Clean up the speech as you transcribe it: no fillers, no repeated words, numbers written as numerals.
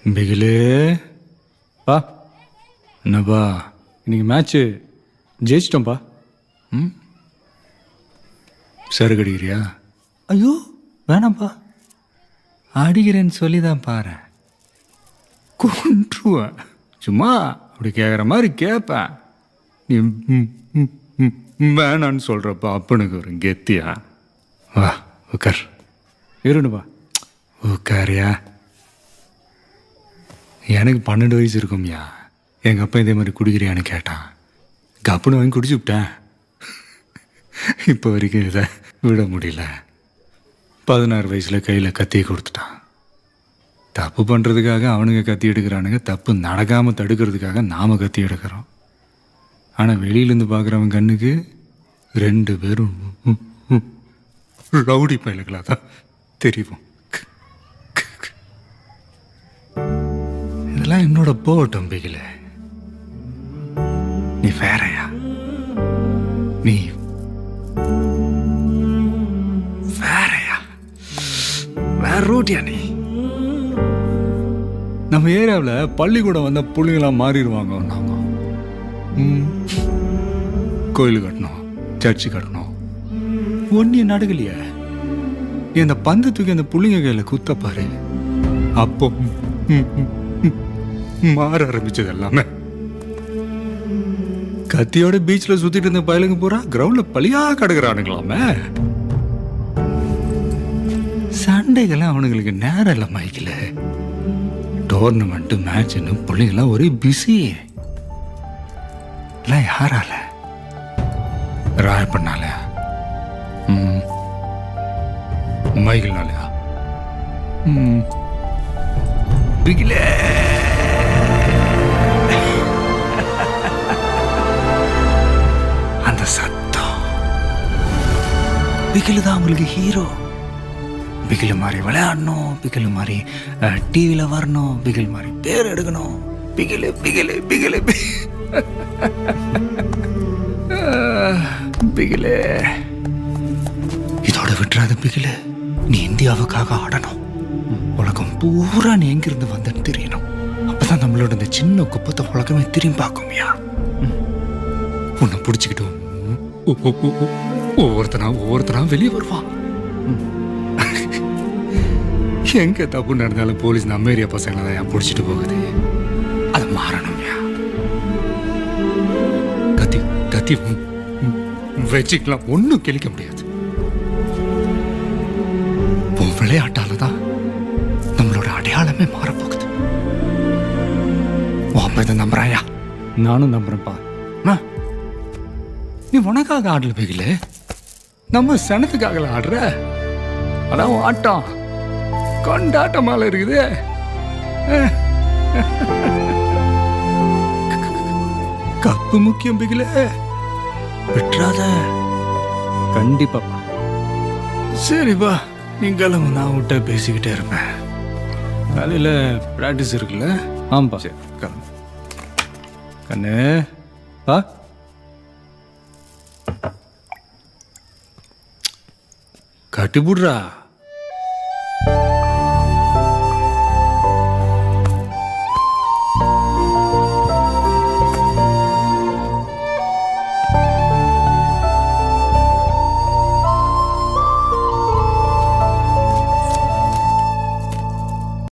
பிகிலே பா என்னப்பா இன்னைக்கு மேட்ச்சு ஜெயிச்சிட்டோம்ப்பா. ம் சருக்கு அடிக்கிறியா? ஐயோ வேணாம்ப்பா, அடிக்கிறேன்னு சொல்லி தான் பாரு, கொன்றுவேன். சும்மா அப்படி கேட்குற மாதிரி கேட்பேன். நீ வேணான்னு சொல்கிறப்ப அப்பனுக்கு ஒரு கெத்தியா? வா உட்கார். இருணுப்பா உட்காரியா? எனக்கு 12 வயசு இருக்கும்யா. எங்கள் அப்பா இதே மாதிரி குடிக்கிறியான்னு கேட்டான். கப்புன்னு வாங்கி குடிச்சு விட்டேன். இப்போ வரைக்கும் இதை விட முடியல. 16 வயசில் கையில் கத்தியை கொடுத்துட்டான். தப்பு பண்ணுறதுக்காக அவனுங்க கத்தி எடுக்கிறானுங்க, தப்பு நடக்காமல் தடுக்கிறதுக்காக நாம் கத்தி எடுக்கிறோம். ஆனால் வெளியிலேருந்து பார்க்குறவன் கண்ணுக்கு 2 பேரும் ரவுடி பயலுகளாக தான் தெரியும். இதெல்லாம் என்னோட போகட்டும் பிகில. நீ வேறயா? நீ வேறயா? வேற ரூட்டியா நீ? நம்ம ஏரியாவில் பள்ளிக்கூடம் வந்த பிள்ளைங்களாம் மாறிடுவாங்க. நாங்கள் கோயில் கட்டணும், சர்ச்சு கட்டணும், ஒன்னிய நடக்கலையே. நீ அந்த பந்து தூக்கி அந்த புள்ளிங்க கையில் குத்தப்பாரு, அப்போ மாற ஆரம்பிச்சது எல்லாமே. கத்தியோட பீச்சில் சுத்திட்டு இருந்த பயலுங்க பூரா கிரவுண்ட்ல பழியா கிடக்குறானுங்களாமே. சண்டைகள்லாம் அவனுங்களுக்கு நேரம் இல்லை மைக்கில். டோர்னமெண்ட் மேட்ச்னு பிள்ளைங்களாம் ஒரே பிஸி. எல்லாம் யாரால? ராயப்பண்ணாலயா? மைக்கிள்னாலயா? பிகிலே அந்த சத்தம். பிகிலு தான் அவங்களுக்கு ஹீரோ. பிகிலு மாதிரி விளையாடணும், பிகிலு மாதிரி டிவியில் வரணும், பிகில் மாதிரி பேர் எடுக்கணும். பிகிலு பிகிலு பிகிலு பிகிலு. இதோட விட்டுறாத பிகிலு. நீ இந்தியாவுக்காக ஆடணும். உலகம் பூரா நீ எங்கிருந்து வந்தன்னு தெரியணும். அப்பதான் நம்மளோட இந்த சின்ன குப்பத்தை உலகமே திரும்பி பார்க்கும்யா. உன்னை பிடிச்சிக்கிட்டு ஒவ்வொருத்தனா வெளியே வருவான். எங்க தப்பு நடந்தாலும் போலீஸ் நம்ம ஏரியா பசங்களை தான் ஏன் பிடிச்சிட்டு போகுது? அது மாறணும்யா. கத்தி கத்தி வச்சுக்கலாம், ஒன்னும் கிழிக்க முடியாது. விளையாட்டால தான் நம்மளோட அடையாளமே மாறப்போகுது. அப்ப இதை நம்புறாயா? நானும் நம்புறேன்ப்பா. நீ உனக்காக ஆடல பிகில, நம்ம சனத்துக்காக ஆடுற. அதான் ஆட்டம் கொண்டாட்டமால இருக்குது. கப்பு முக்கியம் பிகில, விட்டுறாத. கண்டிப்பா. சரிப்பா, நீங்களும் நான் விட்ட பேசிக்கிட்டே இருப்பேன். காலையில் ப்ராக்டிஸ் இருக்குல்ல? ஆமாப்பா. சரி கிளம்பு. கண்ணு பா. கட்டி போடுறா.